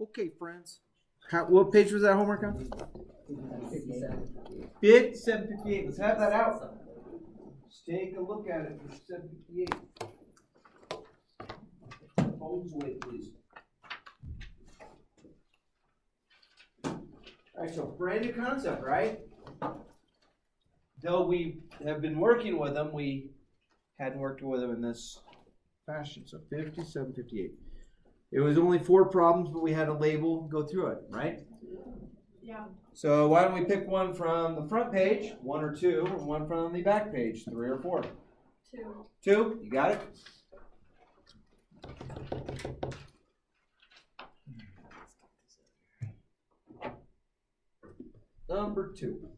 Okay, friends. What page was that homework on? 57. 5758. Let's have that out. Let's take a look at it for 758. Phones away, please. All right, so brand new concept, right? Though we have been working with them, we hadn't worked with them in this fashion. So 5758. It was only 4 problems, but we had a label, go through it, right? Yeah. So why don't we pick one from the front page, 1 or 2, and one from the back page, 3 or 4? 2. 2, you got it? Number 2.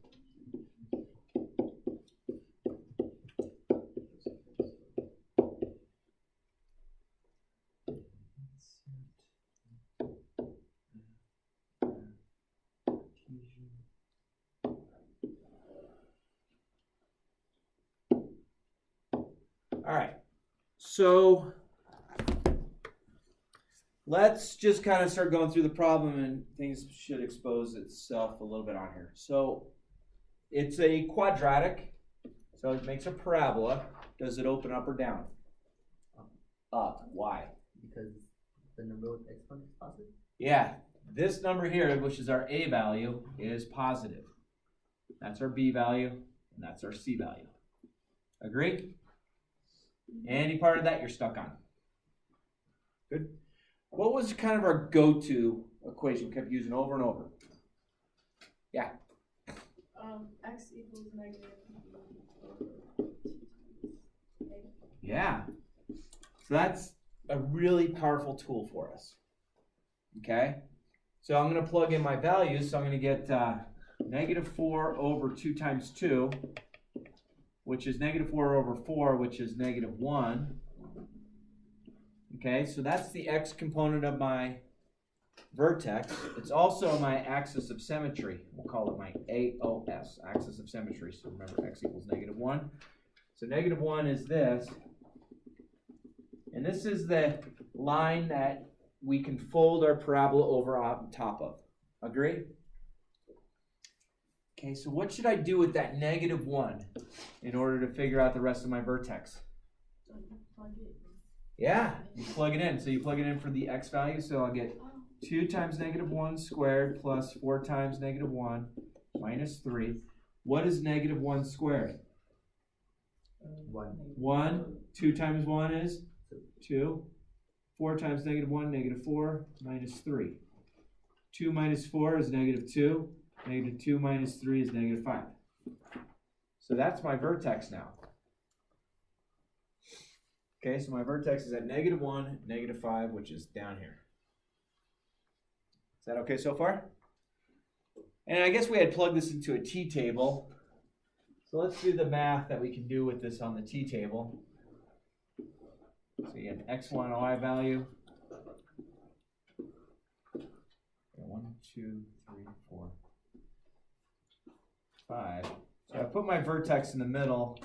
All right, so let's just kind of start going through the problem, and things should expose itself a little bit on here. So it's a quadratic, so it makes a parabola. Does it open up or down? Up. Why? Because the number with exponent is positive? Yeah, this number here, which is our A value, is positive. That's our B value, and that's our C value. Agree? Any part of that you're stuck on. Good. What was kind of our go-to equation we kept using over and over? Yeah. X equals negative. Yeah. So that's a really powerful tool for us. Okay. So I'm going to plug in my values. So I'm going to get negative 4 over 2 times 2, which is negative 4 over 4, which is negative 1. Okay, so that's the x component of my vertex. It's also my axis of symmetry. We'll call it my AOS, axis of symmetry. So remember, x equals negative 1. So negative 1 is this. And this is the line that we can fold our parabola over on top of. Agree? Okay, so what should I do with that negative 1 in order to figure out the rest of my vertex? Yeah, you plug it in. So you plug it in for the x value. So I'll get 2 times negative 1 squared plus 4 times negative 1 minus 3. What is negative 1 squared? 1. 1. 2 times 1 is 2. 4 times negative 1, negative 4 minus 3. 2 minus 4 is negative 2. Negative 2 minus 3 is negative 5. So that's my vertex now. Okay, so my vertex is at negative 1, negative 5, which is down here. Is that okay so far? And I guess we had plugged this into a t-table. So let's do the math that we can do with this on the t-table. So you have x1 and y value. 1, 2, 3, 4, 5. So I put my vertex in the middle.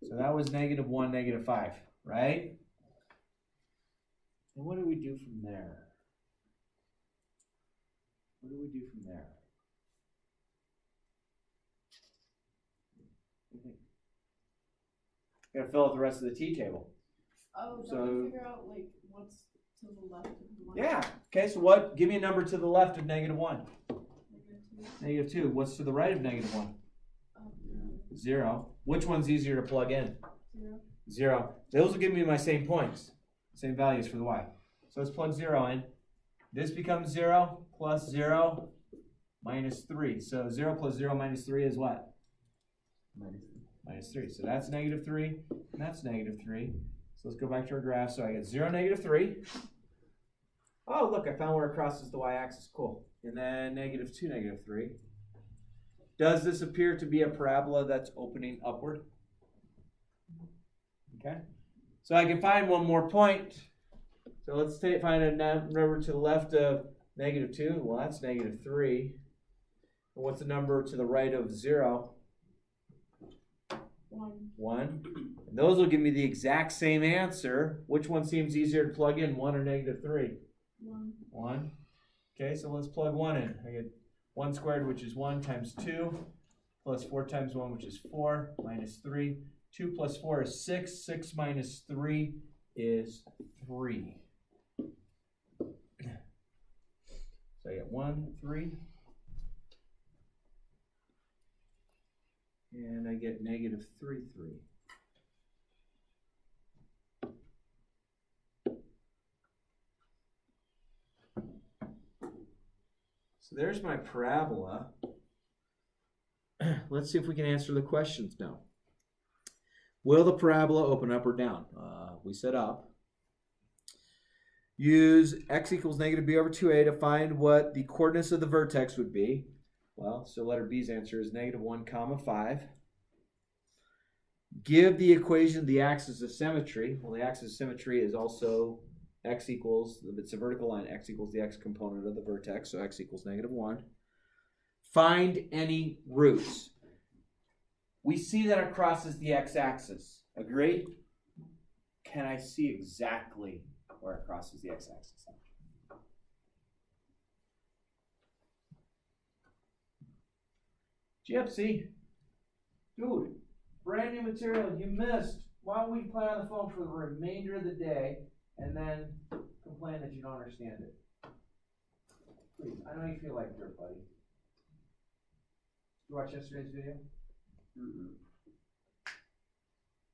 So that was negative 1, negative 5, right? And what do we do from there? What do we do from there? What do you think? Gotta fill out the rest of the t-table. Oh, So- so figure out like what's to the left of the line. Yeah. Okay, so what? Give me a number to the left of negative 1. Negative 2. What's to the right of negative 1? 0. Which one's easier to plug in? 0. 0. Those will give me my same points, same values for the y. So let's plug 0 in. This becomes 0 plus 0 minus 3. So 0 plus 0 minus 3 is what? Minus 3. So that's negative 3, and that's negative 3. So let's go back to our graph. So I get 0, negative 3. Oh, look, I found where it crosses the y-axis. Cool. And then negative 2, negative 3. Does this appear to be a parabola that's opening upward? Okay. So I can find one more point. So let's find a number to the left of negative 2. Well, that's negative 3. And what's the number to the right of 0? 1. And those will give me the exact same answer. Which one seems easier to plug in, 1 or negative 3? 1. 1. Okay, so let's plug 1 in. I get 1 squared, which is 1 times 2, plus 4 times 1, which is 4, minus 3. 2 plus 4 is 6. 6 minus 3 is 3. So I get 1, 3. And I get negative 3, 3. So there's my parabola. Let's see if we can answer the questions now. Will the parabola open up or down? We said up. Use x equals negative b over 2a to find what the coordinates of the vertex would be. Well, so letter B's answer is negative 1 comma 5. Give the equation the axis of symmetry. Well, the axis of symmetry is also x equals, if it's a vertical line, x equals the x component of the vertex, so x equals negative 1. Find any roots. We see that it crosses the x-axis. Agree? Can I see exactly where it crosses the x-axis? Gypsy, dude, brand new material you missed. Why don't we play on the phone for the remainder of the day and then complain that you don't understand it? Please, I know you feel like dirt, buddy. You watch yesterday's video?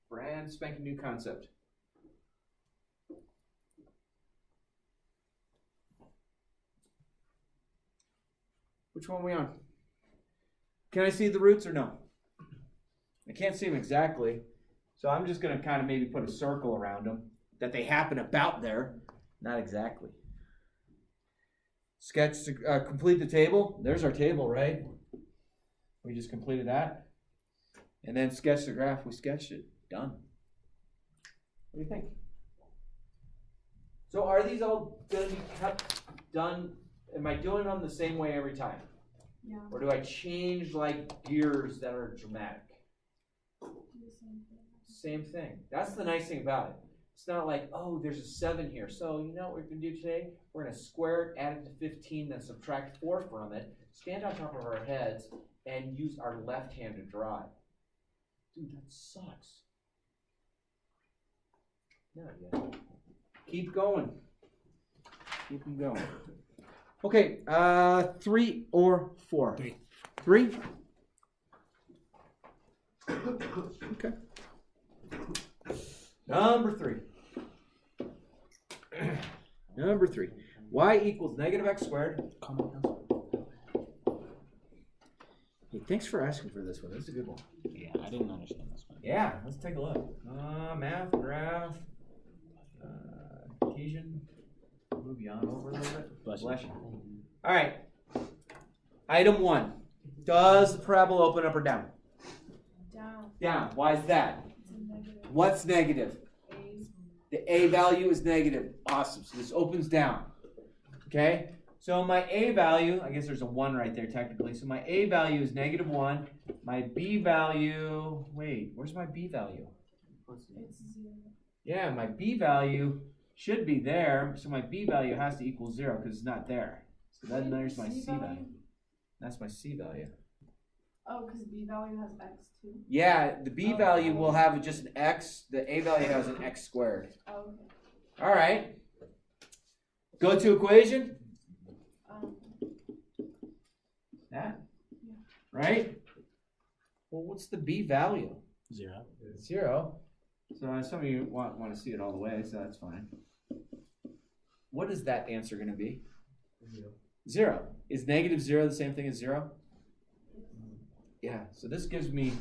Brand spanking new concept. Which one are we on? Can I see the roots or no? I can't see them exactly, so I'm just going to kind of maybe put a circle around them, that they happen about there, not exactly. Sketch to complete the table. There's our table, right? We just completed that. And then sketch the graph. We sketched it. Done. What do you think? So are these all going to be kept done? Am I doing them the same way every time? Yeah. Or do I change like gears that are dramatic? Do the same thing. Same thing. That's the nice thing about it. It's not like, oh, there's a 7 here. So you know what we're going to do today? We're going to square it, add it to 15, then subtract 4 from it, stand on top of our heads, and use our left hand to draw it. Dude, that sucks. Not yet. Keep going. Keep them going. Okay, 3 or 4? 3. 3? Okay. Number 3. Number 3. Y equals negative x squared. Hey, thanks for asking for this one. This is a good one. Yeah, I didn't understand this one. Yeah, let's take a look. Math, graph, Cartesian. Move you on over a little bit. Bless you. Bless you. All right. Item 1. Does the parabola open up or down? Down. Down. Why is that? It's a negative. What's negative? A's. The A value is negative. Awesome. So this opens down. Okay? So my A value, I guess there's a 1 right there technically. So my A value is negative 1. My B value, wait, where's my B value? It's 0. Yeah, my B value should be there. So my B value has to equal 0 because it's not there. So then there's my C value. That's my C value. Oh, because B value has X too? Yeah, the B value will have just an X. The A value has an X squared. Oh, okay. All right. Go to equation. That. Yeah. Right? Well, what's the B value? 0. 0. So some of you want to see it all the way, so that's fine. What is that answer going to be? 0. 0. Is negative 0 the same thing as 0? Yeah, so this gives me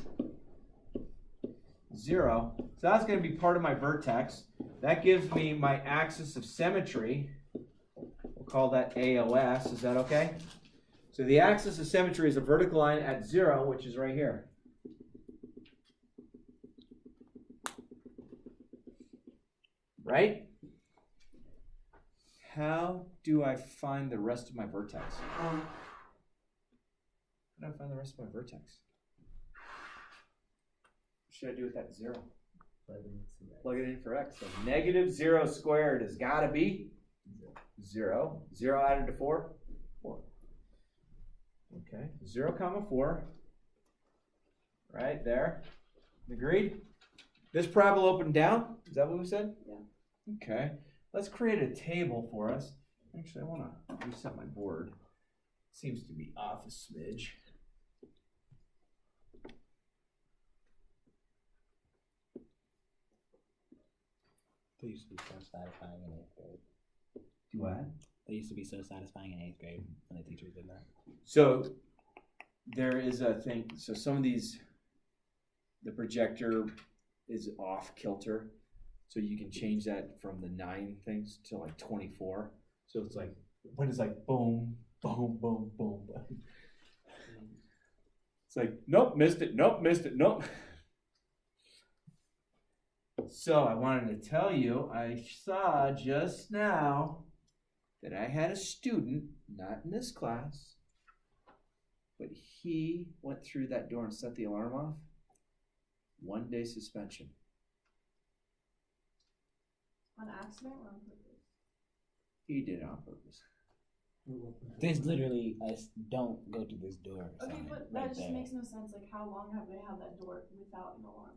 0. So that's going to be part of my vertex. That gives me my axis of symmetry. We'll call that AOS. Is that okay? So the axis of symmetry is a vertical line at 0, which is right here. Right? How do I find the rest of my vertex? How do I find the rest of my vertex? What should I do with that 0? Plug it in for x. So negative 0 squared has got to be 0. 0 added to 4? 4. Okay, 0, comma 4. Right there. Agreed? This parabola up and down? Is that what we said? Yeah. Okay. Let's create a table for us. Actually, I want to reset my board. Seems to be off a smidge. They used to be so satisfying in 8th grade. Do what? They used to be so satisfying in 8th grade when the teachers did that. So there is a thing. So some of these, the projector is off kilter. So you can change that from the 9 things to like 24. So it's like, when it's like boom, boom, boom, boom, boom. It's like, nope, missed it, nope, missed it, nope. So I wanted to tell you, I saw just now that I had a student, not in this class, but he went through that door and set the alarm off. 1 day suspension. On accident or on purpose? He did it on purpose. There's literally don't go to this door. Okay, sign but right that just there. makes no sense. Like, how long have they had that door without an alarm?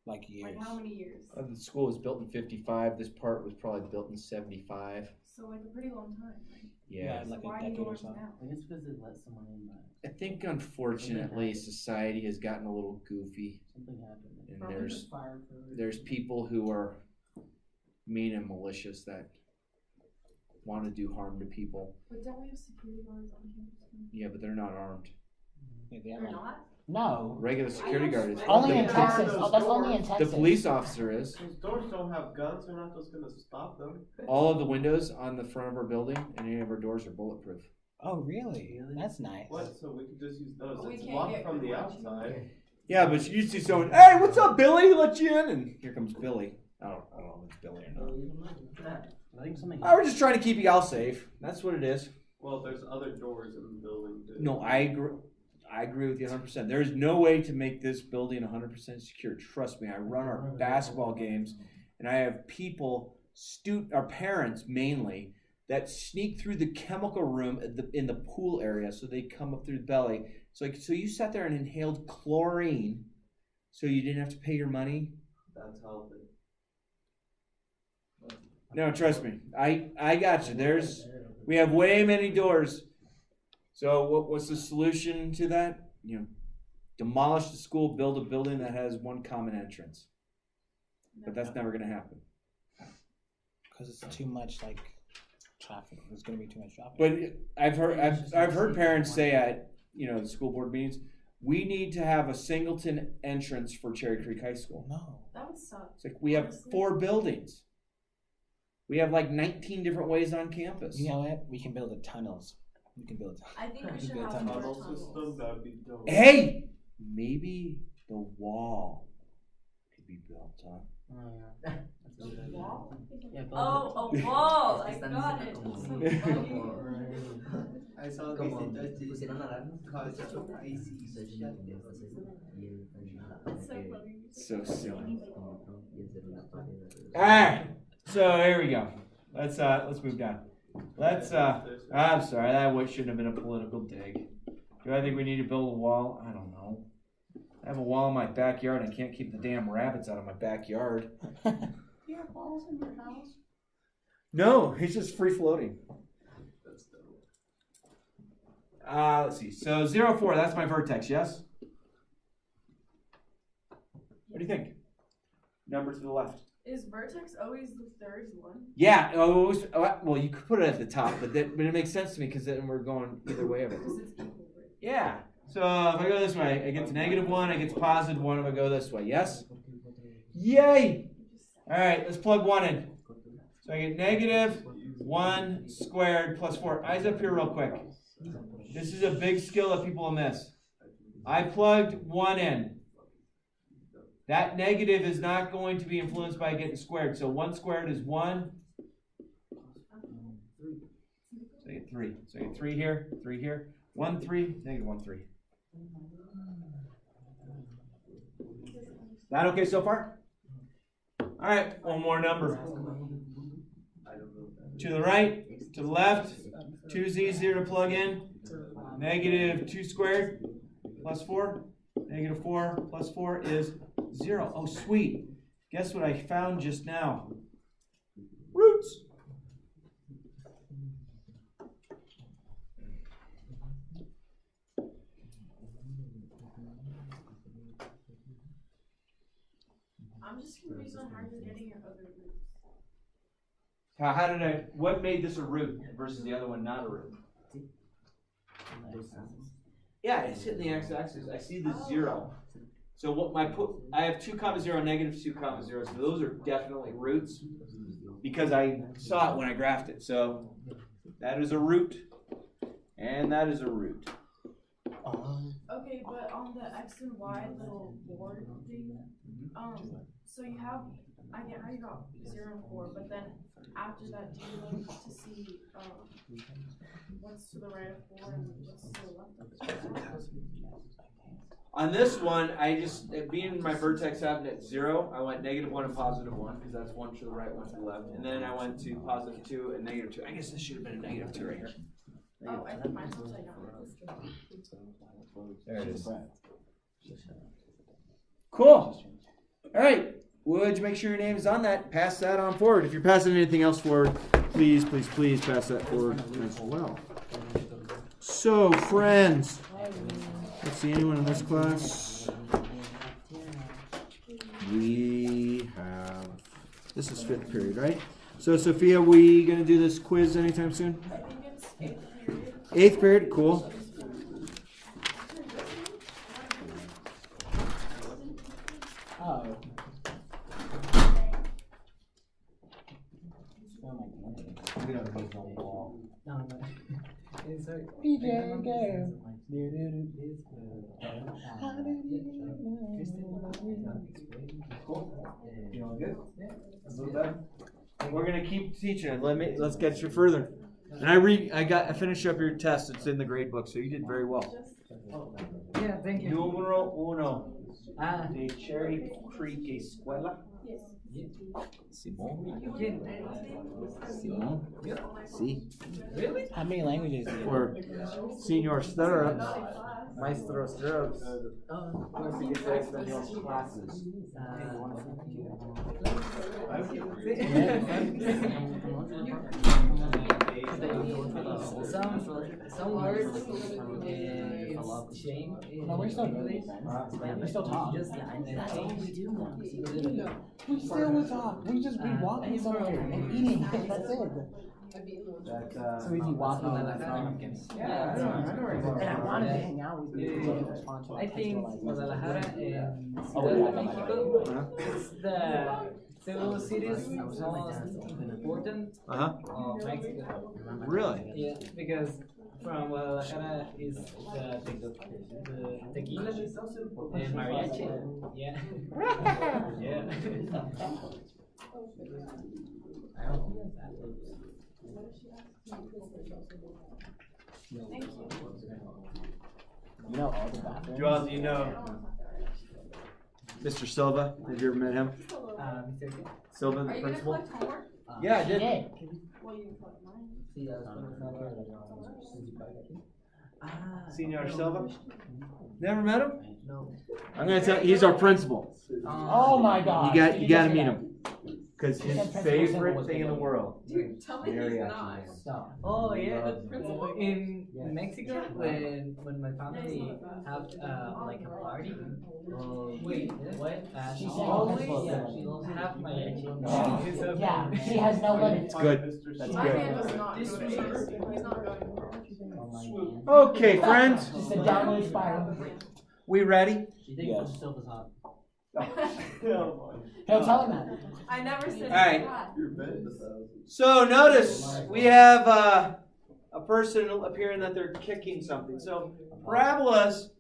Like years. Like, how many years? The school was built in 55. This part was probably built in 75. So, like, a pretty long time, right? Yeah. like So why a decade or doors so. now? I guess because they let someone in that I think unfortunately society has gotten a little goofy, something happened. and Probably there's just fired for it. there's people who are mean and malicious that want to do harm to people. But don't we have security guards on campus? Yeah, but they're not armed. Yeah, they have They're like- not? No. Regular security guard is. Only in the, Texas. Oh, that's only in the Texas. police officer is. Those doors don't have guns, they're not just gonna stop them. All of the windows on the front of our building and any of our doors are bulletproof. Oh, really? That's nice. What, so we could just use those, But we it's can't locked get from the good ones. outside. Yeah, but you see someone, hey, what's up, Billy? Let you in, and here comes Billy. I don't know if it's Billy or not. I think something. Oh, we're just trying to keep you all safe. That's what it is. Well, there's other doors in the building too. No, I agree with you 100%. There is no way to make this building 100% secure. Trust me, I run our basketball games, and I have people, our parents mainly, that sneak through the chemical room in the pool area, so they come up through the belly. So you sat there and inhaled chlorine, so you didn't have to pay your money. That's healthy. No, trust me, I got you. We have way many doors. So what's the solution to that? Demolish the school, build a building that has one common entrance. But that's never going to happen. Because it's too much like traffic. There's gonna be too much traffic. But I've heard parents say at the school board meetings, we need to have a singleton entrance for Cherry Creek High School. No. That would suck. It's like we have Honestly. 4 buildings. We have like 19 different ways on campus. You know what? We can build tunnels. We can build. I think we Good should have tunnel more Tunnel tunnels. system, that'd be dope. Hey, maybe the wall could be built, huh? Oh yeah. That's a good idea. Wall? Yeah, Oh, a wall! I Están got it. diciendo So como- funny. I saw que se pusieron alarmas. Ahí sí. That's so funny. So silly. All right, so here we go. Let's move down. I'm sorry, that shouldn't have been a political dig. Do I think we need to build a wall? I don't know. I have a wall in my backyard. I can't keep the damn rabbits out of my backyard. You have balls in your house? No, it's just free floating. That's dope. Let's see. So 0, 4, that's my vertex, yes? What do you think? Number to the left. Is vertex always the third one? Yeah, well, you could put it at the top, but it makes sense to me because then we're going either way of it. Because it's equal, right? Yeah. So if I go this way, I get to -1, I get to +1 if I go this way, yes? Yay! All right, let's plug 1 in. So I get -1 squared plus 4. Eyes up here real quick. This is a big skill that people will miss. I plugged 1 in. That negative is not going to be influenced by getting squared. So 1 squared is 1. So I get 3. So I get 3 here, 3 here. 1, 3, -1, 3. That okay so far? All right, one more number. I don't know what that To the right, to the left, 2z, 0 to plug in. Negative 2 squared plus 4. Negative 4 plus 4 is 0. Oh, sweet. Guess what I found just now? Roots. I'm just confused on how you're getting your other roots. How did I, what made this a root versus the other one not a root? Yeah, it's hitting the x-axis. I see the 0. So what I have 2 comma 0, negative 2 comma 0. So those are definitely roots because I saw it when I graphed it. So that is a root, and that is a root. Okay, but on the x and y little board thing, so you have, I get how you got 0 and 4, but then after that, do you look to see what's to the right of 4 and what's to the left of 4? On this one, I just, being my vertex happened at 0, I went negative 1 and positive 1, because that's 1 to the right, 1 to the left. And then I went to positive 2 and negative 2. I guess this should have been a negative 2 right here. Oh, I think mine's upside down. There it is. Cool. All right. Would you make sure your name is on that? Pass that on forward. If you're passing anything else forward, please, please, please pass that forward as well. So, friends, let's see, anyone in this class? We have, this is 5th period, right? So, Sophia, we going to do this quiz anytime soon? I think it's 8th period. 8th period, cool. Oh. We don't need no wall. PJ, go. Cool. You all good? A little better? We're gonna keep teaching it. Let's get you further. And I finished up your test. It's in the grade book, so you did very well. Yeah, thank you. Número uno de Cherry Creek Escuela. Simón. Simón. Sí. Really? How many languages do you Or Señor Stirrups. Maestro Stirrups. Classes. Some words it's shame. No, we're still good. We still talk. That's all we do. We still would talk. We just be walking somewhere and eating. That's it. So we'd be walking on that phone. Yeah, And I wanted to hang out with you. I think Guadalajara and Oh, yeah. Mexico is the two cities most important of Mexico. Really? Yeah, because from Guadalajara is the tequila and mariachi. Yeah. Yeah. Thank you. You know all the bathrooms? Joel, do you know Mr. Silva? Have you ever met him? Mr. K. Silva, Are the you gonna principal? collect homework? Yeah, I did. Well, you can collect mine. Senor Silva? Never met him? No. I'm gonna tell you, he's our principal. Oh my god. You got to meet him. Because his favorite thing in the world. Dude, tell me he's not. Oh yeah, The principal? in Mexico when my family have like a party. Wait, what? She always have my Yeah, she has no limits. It's good. That's My man good. does not go to AC. He's not going. Okay, friends. Just a downward spiral. We ready? Yes. Silva's hot. He'll tell him that. I never said All right. that. You're betting 1,000. So notice we have a person appearing that they're kicking something. So parabolas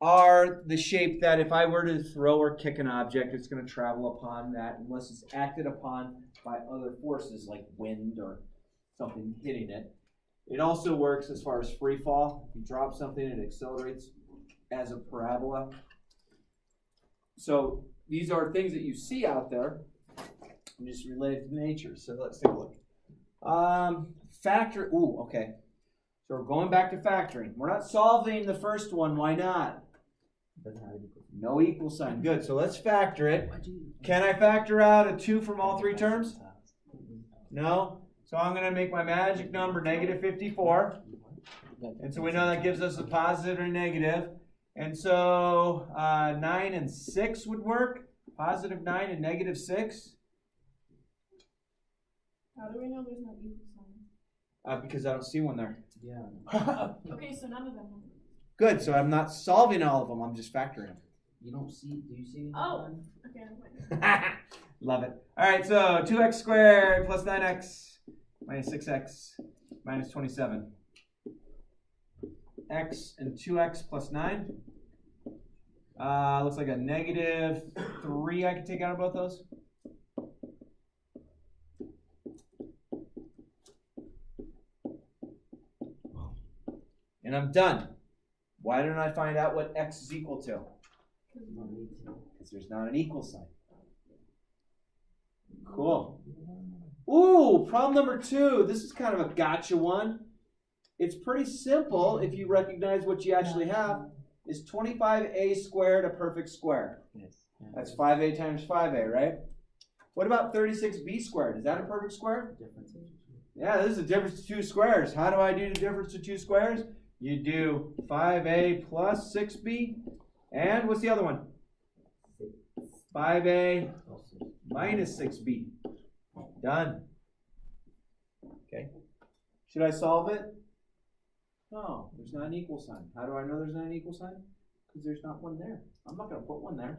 are the shape that if I were to throw or kick an object, it's going to travel upon that unless it's acted upon by other forces like wind or something hitting it. It also works as far as free fall. If you drop something, it accelerates as a parabola. So these are things that you see out there and just related to nature. So let's take a look. Factor, ooh, okay. So we're going back to factoring. We're not solving the first one, why not? No equal sign, good. So let's factor it. Can I factor out a 2 from all three terms? No. So I'm going to make my magic number negative 54. And so we know that gives us a positive or negative. And so 9 and 6 would work. Positive 9 and negative 6. How do we know there's no equal sign? Because I don't see one there. Yeah. Okay, so none of them. Good. So I'm not solving all of them. I'm just factoring them. You don't see, do you see? Oh, okay. I'm fine. Love it. All right. So 2x squared plus 9x minus 6x minus 27. X and 2x plus 9. Looks like a negative 3 I can take out of both those. And I'm done. Why don't I find out what x is equal to? Because there's not an equal sign. Cool. Ooh, problem number 2. This is kind of a gotcha one. It's pretty simple if you recognize what you actually have. Is 25a squared a perfect square? Yes. That's 5a times 5a, right? What about 36b squared? Is that a perfect square? Yeah, this is the difference to two squares. How do I do the difference to two squares? You do 5a plus 6b. And what's the other one? 5a minus 6b. Done. Okay. Should I solve it? No, there's not an equal sign. How do I know there's not an equal sign? Because there's not one there. I'm not going to put one there.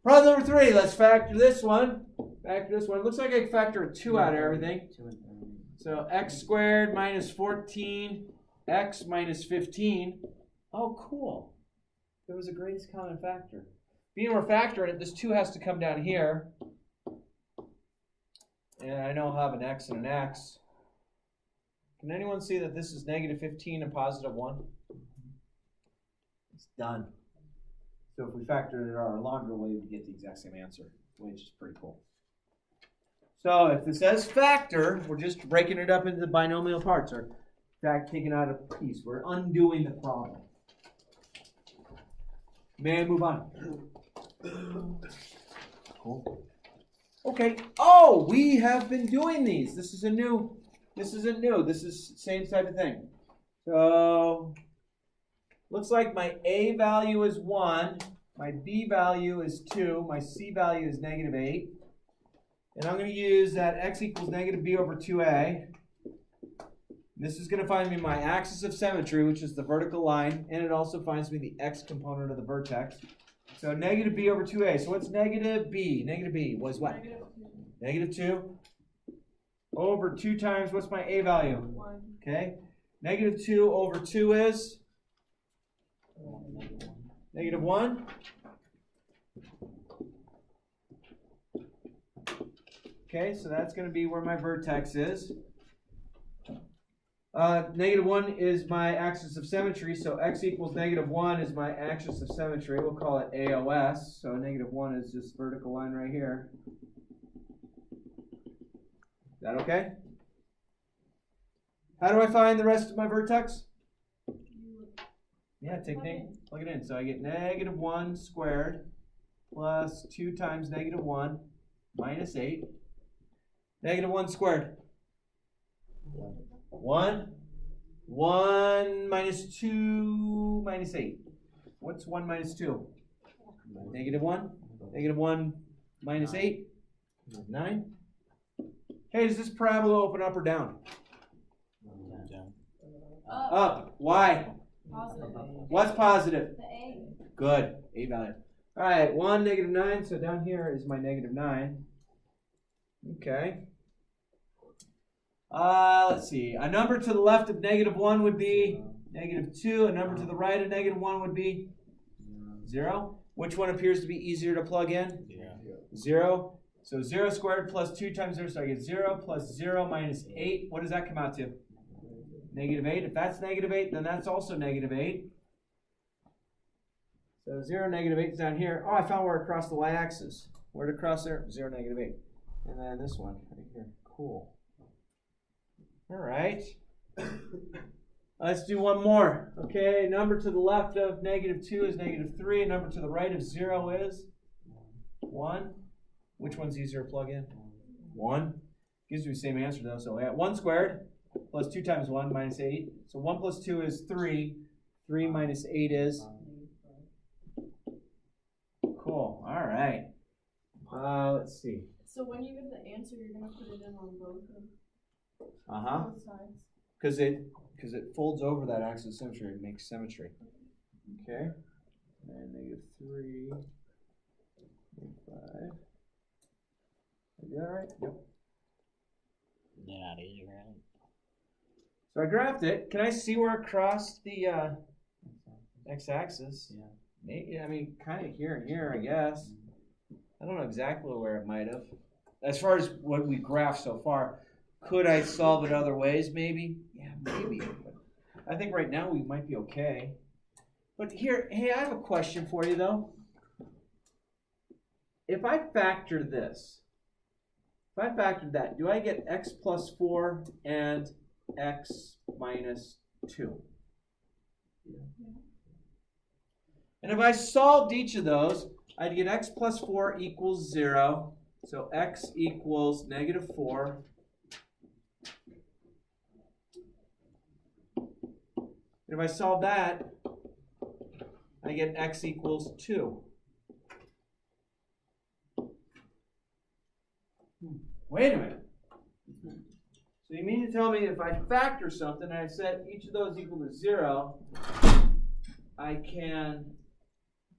Problem number 3. Let's factor this one. Factor this one. Looks like I can factor a 2 out of everything. So x squared minus 14, x minus 15. Oh, cool. There was a greatest common factor. Being we're factoring it, this 2 has to come down here. And I know I'll have an x and an x. Can anyone see that this is negative 15 and positive 1? It's done. So if we factor it our longer way, we get the exact same answer, which is pretty cool. So if it says factor, we're just breaking it up into the binomial parts, or in fact, taking out a piece. We're undoing the problem. May I move on? Cool. Okay. Oh, we have been doing these. This isn't new. This isn't new. This is the same type of thing. So looks like my A value is 1, my B value is 2, my C value is negative 8. And I'm going to use that x equals negative b over 2a. This is going to find me my axis of symmetry, which is the vertical line, and it also finds me the x component of the vertex. So negative b over 2a. So what's negative b? Negative b was what? Negative 2 over 2 times, what's my a value? 1. Okay. Negative 2 over 2 is? Negative 1. Okay, so that's going to be where my vertex is. Negative 1 is my axis of symmetry, so x equals negative 1 is my axis of symmetry. We'll call it AOS. So negative 1 is this vertical line right here. Is that okay? How do I find the rest of my vertex? Yeah, plug it in. So I get negative 1 squared plus 2 times negative 1 minus 8. Negative 1 squared. 1. 1 minus 2 minus 8. What's 1 minus 2? Negative 1. Negative 1 minus 8. 9. Hey, does this parabola open up or down? Up. Why? Positive. What's positive? The A. Good. A value. All right. 1, negative 9. So down here is my negative 9. Okay. Let's see. A number to the left of negative 1 would be negative 2. A number to the right of negative 1 would be 0. Which one appears to be easier to plug in? 0. So 0 squared plus 2 times 0. So I get 0 plus 0 minus 8. What does that come out to? Negative 8. If that's negative 8, then that's also negative 8. So 0, negative 8 is down here. Oh, I found where it crossed the y-axis. Where did it cross there? 0, negative 8. And then this one right here. Cool. All right. Let's do one more. Okay, number to the left of -2 is -3. And number to the right of 0 is 1. Which one's easier to plug in? 1. Gives me the same answer though. So 1 squared plus 2 times 1 minus 8. So 1 plus 2 is 3. 3 minus 8 is? Cool. All right. Let's see. So when you get the answer, you're gonna put it in on both sides. Because it folds over that axis of symmetry and makes symmetry. Okay. And -3, -5. Is that right? Yep. Yeah, you're right. So I graphed it. Can I see where it crossed the x-axis? Yeah. I mean, kind of here and here, I guess. I don't know exactly where it might have. As far as what we graphed so far, could I solve it other ways? Maybe. Yeah, maybe. But I think right now we might be okay. But here, hey, I have a question for you though. If I factor this, if I factor that, do I get x plus 4 and x minus 2? Yeah. And if I solved each of those, I'd get x plus 4 equals 0. So x equals -4. And if I solve that, I get x equals 2. Wait a minute. So you mean to tell me if I factor something and I set each of those equal to 0, I can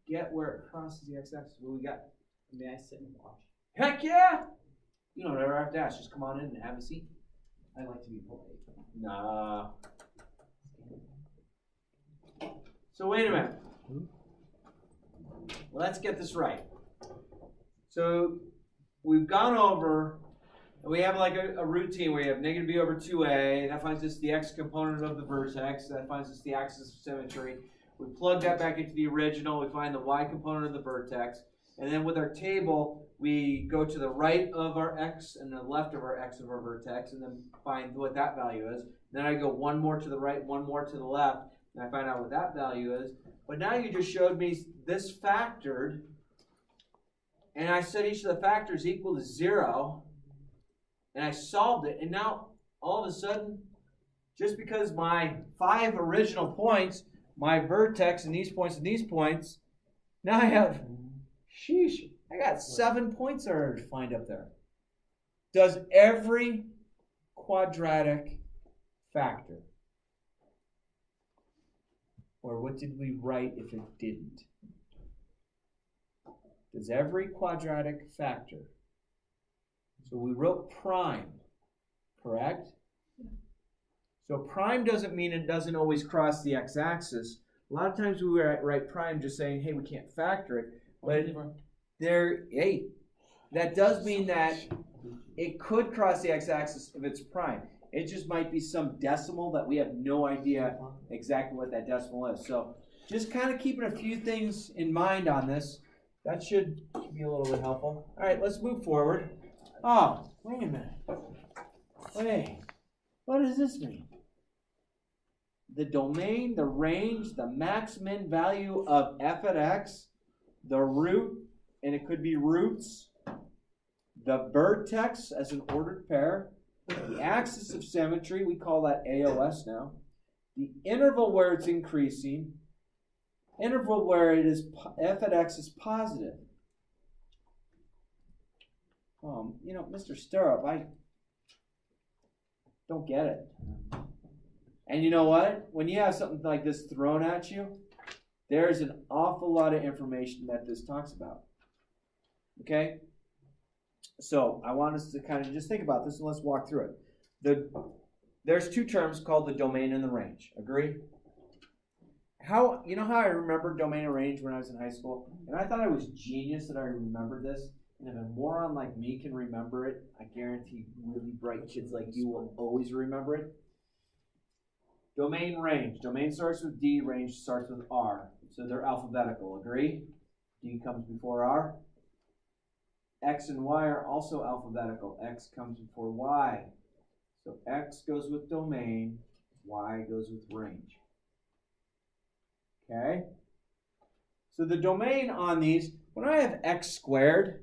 get where it crosses the x-axis? What we got? May I sit and watch? Heck yeah! You don't ever have to ask. Just come on in and have a seat. I like to be polite. Nah. So wait a minute. Let's get this right. So we've gone over, we have like a routine where you have -b over 2a. That finds us the x component of the vertex. That finds us the axis of symmetry. We plug that back into the original. We find the y component of the vertex. And then with our table, we go to the right of our x and the left of our x of our vertex and then find what that value is. Then I go one more to the right, one more to the left, and I find out what that value is. But now you just showed me this factored, and I set each of the factors equal to 0, and I solved it. And now, all of a sudden, just because my 5 original points, my vertex and these points, now I have, sheesh, I got 7 points already to find up there. Does every quadratic factor? Or what did we write if it didn't? Does every quadratic factor? So we wrote prime, correct? So prime doesn't mean it doesn't always cross the x-axis. A lot of times we write prime just saying, hey, we can't factor it. But that does mean that it could cross the x-axis if it's prime. It just might be some decimal that we have no idea exactly what that decimal is. So just kind of keeping a few things in mind on this. That should be a little bit helpful. All right, let's move forward. Oh, wait a minute. Wait, what does this mean? The domain, the range, the max-min value of f at x, the root, and it could be roots, the vertex as an ordered pair, the axis of symmetry, we call that AOS now, the interval where it's increasing, interval where it is f at x is positive. Mr. Stirrup, I don't get it. And you know what? When you have something like this thrown at you, there's an awful lot of information that this talks about. Okay? So I want us to kind of just think about this and let's walk through it. There's two terms called the domain and the range. Agree? How I remember domain and range when I was in high school? And I thought I was genius that I remembered this. And if a moron like me can remember it, I guarantee really bright kids like you will always remember it. Domain, range. Domain starts with D, range starts with R. So they're alphabetical. Agree? D comes before R. X and Y are also alphabetical. X comes before Y. So X goes with domain, Y goes with range. Okay? So the domain on these, when I have X squared,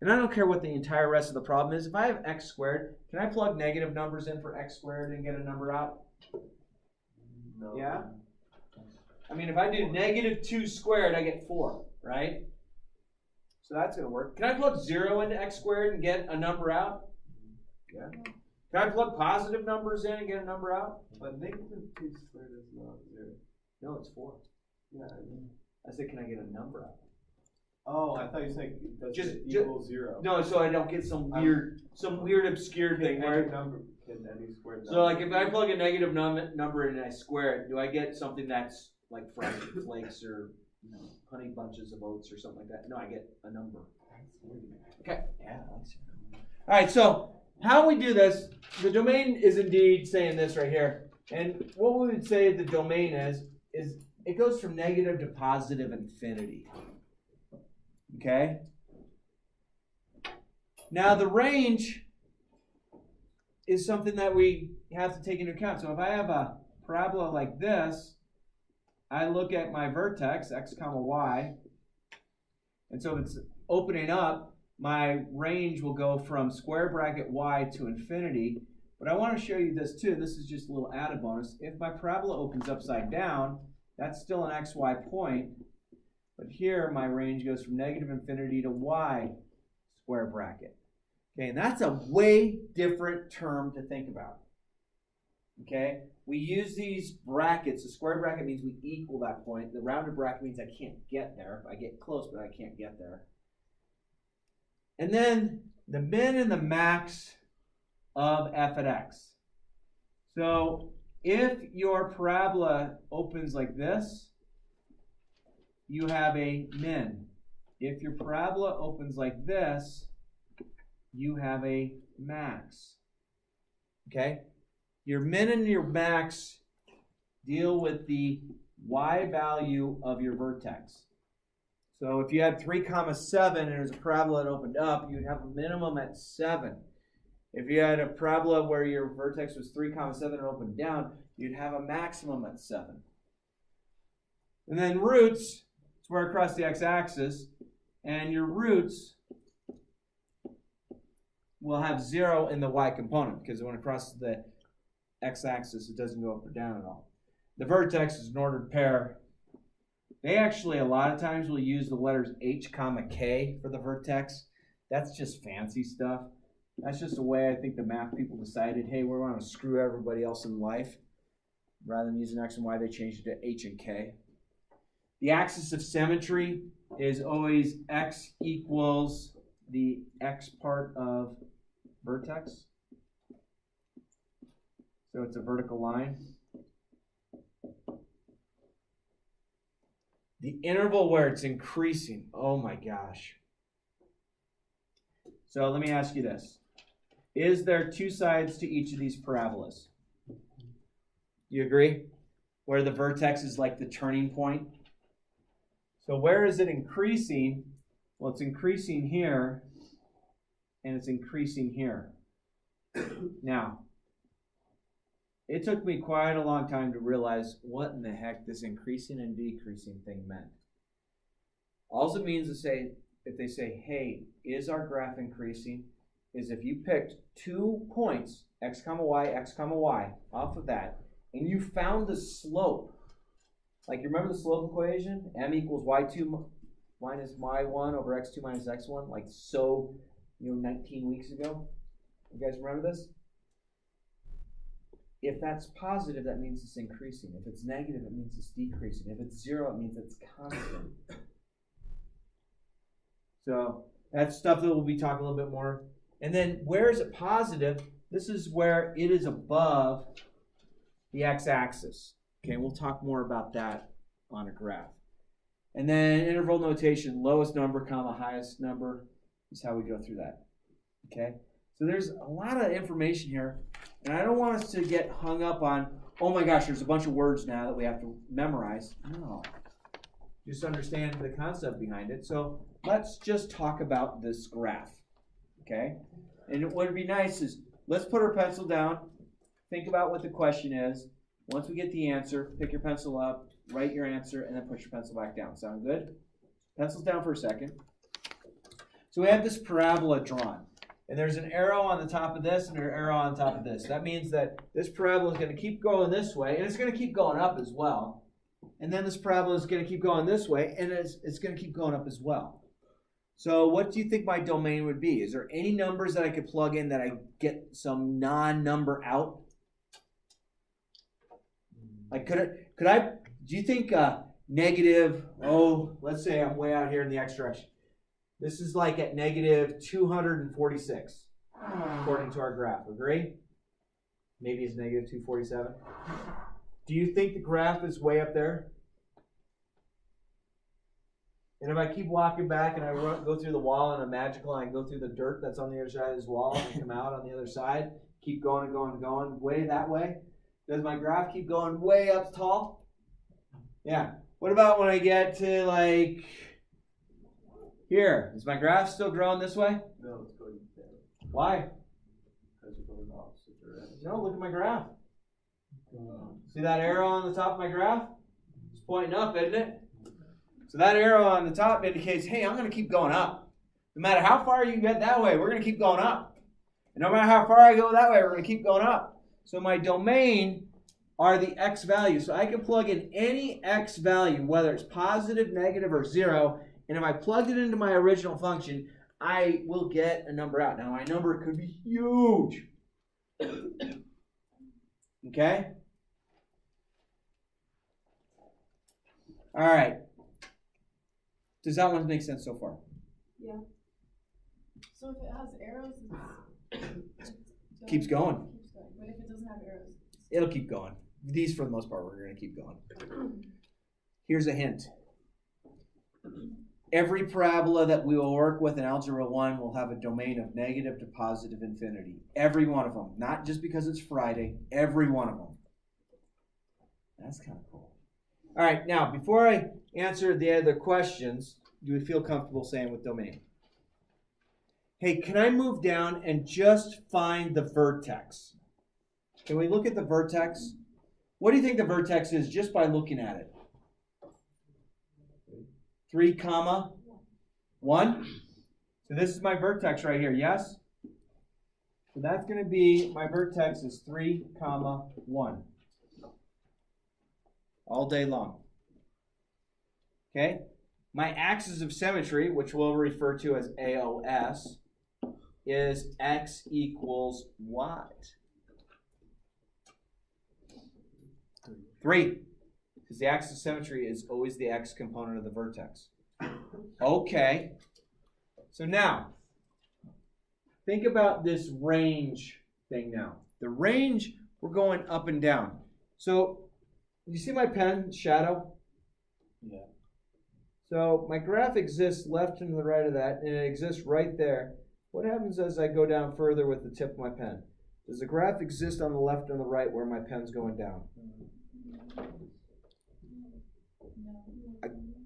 and I don't care what the entire rest of the problem is, if I have X squared, can I plug negative numbers in for X squared and get a number out? No. Yeah? I mean, if I do negative 2 squared, I get 4, right? So that's going to work. Can I plug 0 into X squared and get a number out? Yeah. Can I plug positive numbers in and get a number out? But negative 2 squared is not 0. No, it's 4. Yeah, I said, can I get a number out? oh, I thought you said that's Just equal 0. No, so I don't get some weird obscure thing where. Number can any squared So like if I plug a negative number in and I square it, do I get something that's like frosted flakes or honey bunches of oats or something like that? No, I get a number. Okay. Yeah. All right. So how we do this? The domain is indeed saying this right here, and what we would say the domain is it goes from negative to positive infinity. Okay. Now the range is something that we have to take into account. So if I have a parabola like this, I look at my vertex, x comma y, and so if it's opening up, my range will go from square bracket y to infinity. But I want to show you this too. This is just a little added bonus. If my parabola opens upside down, that's still an xy point. But here, my range goes from negative infinity to y square bracket. Okay, and that's a way different term to think about. Okay, we use these brackets. The square bracket means we equal that point. The rounded bracket means I can't get there. I get close, but I can't get there. And then the min and the max of f at x. So if your parabola opens like this, you have a min. If your parabola opens like this, you have a max. Okay? Your min and your max deal with the y value of your vertex. So if you had 3, 7 and there's a parabola that opened up, you'd have a minimum at 7. If you had a parabola where your vertex was 3, 7 and opened down, you'd have a maximum at 7. And then roots, it's where across the x-axis, and your roots will have 0 in the y component, because when it crosses the x-axis, it doesn't go up or down at all. The vertex is an ordered pair. They actually, a lot of times, will use the letters h, k for the vertex. That's just fancy stuff. That's just a way I think the math people decided, hey, we want to screw everybody else in life. Rather than using x and y, they changed it to h and k. The axis of symmetry is always x equals the x part of vertex. So it's a vertical line. The interval where it's increasing, oh my gosh. So let me ask you this. Is there 2 sides to each of these parabolas? You agree? Where the vertex is like the turning point. So where is it increasing? Well, it's increasing here, and it's increasing here. Now, it took me quite a long time to realize what in the heck this increasing and decreasing thing meant. All it means is if they say, hey, is our graph increasing? Is if you picked 2 points, x, y, off of that, and you found the slope. Like, you remember the slope equation? M equals y2 minus y1 over x2 minus x1, like so, 19 weeks ago. You guys remember this? If that's positive, that means it's increasing. If it's negative, it means it's decreasing. If it's 0, it means it's constant. So that's stuff that we'll be talking a little bit more. And then where is it positive? This is where it is above the x-axis. Okay, we'll talk more about that on a graph. And then interval notation, lowest number, comma, highest number is how we go through that. Okay, so there's a lot of information here, and I don't want us to get hung up on, oh my gosh, there's a bunch of words now that we have to memorize. No. just understand the concept behind it. So let's just talk about this graph, okay? And what would be nice is, let's put our pencil down, think about what the question is. Once we get the answer, pick your pencil up, write your answer, and then put your pencil back down. Sound good? Pencils down for a second. So we have this parabola drawn. And there's an arrow on the top of this and an arrow on top of this. That means that this parabola is going to keep going this way, and it's going to keep going up as well. And then this parabola is going to keep going this way, and it's going to keep going up as well. So what do you think my domain would be? Is there any numbers that I could plug in that I get some non-number out? Like could I, do you think negative, let's say I'm way out here in the x direction. This is like at negative 246, according to our graph. Agree? Maybe it's negative 247. Do you think the graph is way up there? And if I keep walking back and I go through the wall and a magical line, go through the dirt that's on the other side of this wall and come out on the other side, keep going and going and going, way that way, does my graph keep going way up tall? Yeah. What about when I get to like here? Is my graph still growing this way? No, it's going down. Why? Because you're going the opposite direction. No, look at my graph. See that arrow on the top of my graph? It's pointing up, isn't it? So that arrow on the top indicates, hey, I'm going to keep going up. No matter how far you get that way, we're going to keep going up. And no matter how far I go that way, we're going to keep going up. So my domain are the x values. So I can plug in any x value, whether it's positive, negative, or 0. And if I plugged it into my original function, I will get a number out. Now, my number could be huge. Okay? All right. Does that one make sense so far? Yeah. So if it has arrows, Keeps going. Keeps going. But if it doesn't have arrows, It'll keep going. These, for the most part, we're going to keep going. Here's a hint. Every parabola that we will work with in Algebra 1 will have a domain of negative to positive infinity. Every one of them. Not just because it's Friday. Every one of them. That's kind of cool. All right, now, before I answer the other questions, do we feel comfortable saying with domain? Hey, can I move down and just find the vertex? Can we look at the vertex? What do you think the vertex is just by looking at it? 3, 1. So this is my vertex right here, yes? So that's going to be, my vertex is 3, 1. All day long. Okay? My axis of symmetry, which we'll refer to as AOS, is x equals what? 3. Because the axis of symmetry is always the x component of the vertex. Okay. So now, think about this range thing now. The range, we're going up and down. So, you see my pen shadow? Yeah. So my graph exists left and to the right of that, and it exists right there. What happens as I go down further with the tip of my pen? Does the graph exist on the left and the right where my pen's going down?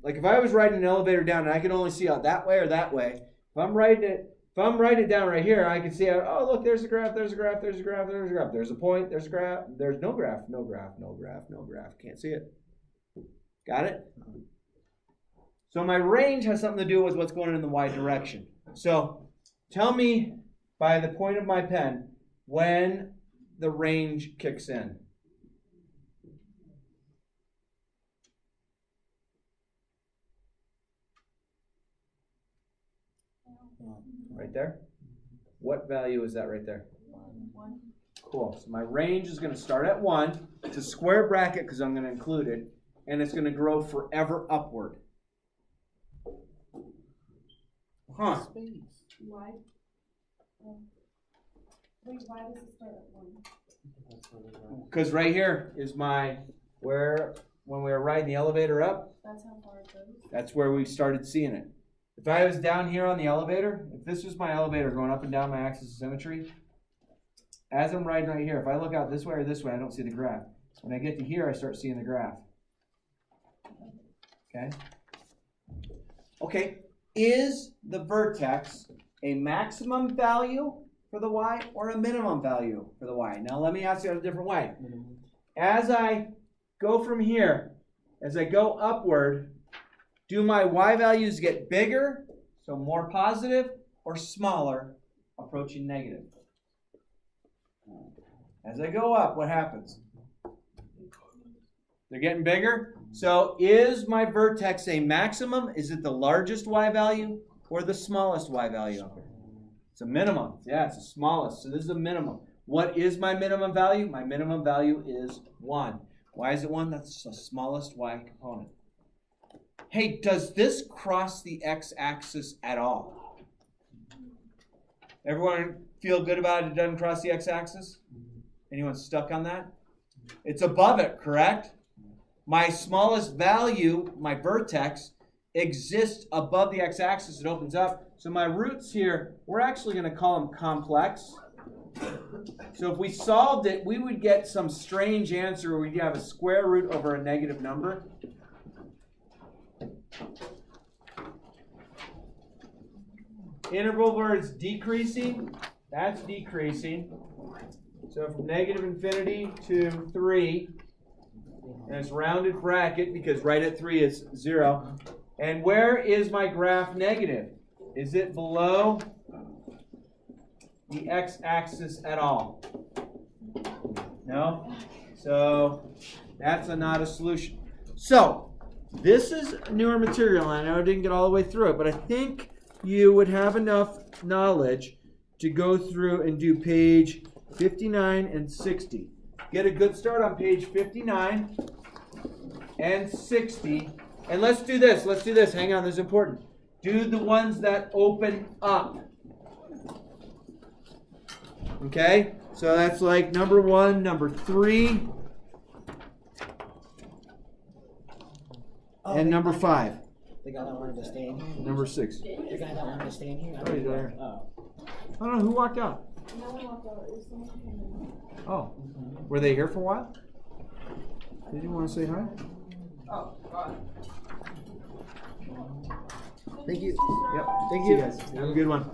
Like if I was riding an elevator down and I can only see out that way or that way, if I'm writing it down right here, I can see out, oh look, there's a graph, there's a graph, there's a graph, there's a graph, there's a point, there's a graph, there's no graph, no graph, no graph, no graph. Can't see it. Got it? So my range has something to do with what's going in the y direction. So tell me by the point of my pen when the range kicks in. Right there? What value is that right there? 1. Cool. So my range is going to start at 1. It's a square bracket because I'm going to include it. And it's going to grow forever upward. Huh. Why? Wait, why does it start at 1? Because right here is when we were riding the elevator up, That's how far it goes. that's where we started seeing it. If I was down here on the elevator, if this was my elevator going up and down my axis of symmetry, as I'm riding right here, if I look out this way or this way, I don't see the graph. When I get to here, I start seeing the graph. Okay? Okay, is the vertex a maximum value for the y or a minimum value for the y? Now let me ask you in a different way. As I go from here, as I go upward, do my y values get bigger, so more positive, or smaller, approaching negative? As I go up, what happens? They're getting bigger. So is my vertex a maximum? Is it the largest y value or the smallest y value up here? It's a minimum. Yeah, it's the smallest. So this is a minimum. What is my minimum value? My minimum value is 1. Why is it 1? That's the smallest y component. Hey, does this cross the x-axis at all? Everyone feel good about it? It doesn't cross the x-axis? Anyone stuck on that? It's above it, correct? My smallest value, my vertex, exists above the x-axis. It opens up. So my roots here, we're actually going to call them complex. So if we solved it, we would get some strange answer where we'd have a square root over a negative number. Interval where it's decreasing, that's decreasing. So from negative infinity to 3, and it's rounded bracket because right at 3 is 0. And where is my graph negative? Is it below the x-axis at all? No? So that's not a solution. So this is newer material, and I know I didn't get all the way through it, but I think you would have enough knowledge to go through and do page 59 and 60. Get a good start on page 59 and 60. And let's do this. Let's do this. Hang on, this is important. Do the ones that open up. Okay? So that's like number 1, number 3, and number 5. The guy that wanted to stay in here. Number 6. The guy that wanted to stay in here. Oh, he's there. Oh. I don't know who walked out. No one walked out. It was someone who came in. Oh. Were they here for a while? Did you want to say hi? Oh, God. Thank you. Yep. Thank See you. you guys. Have a good one.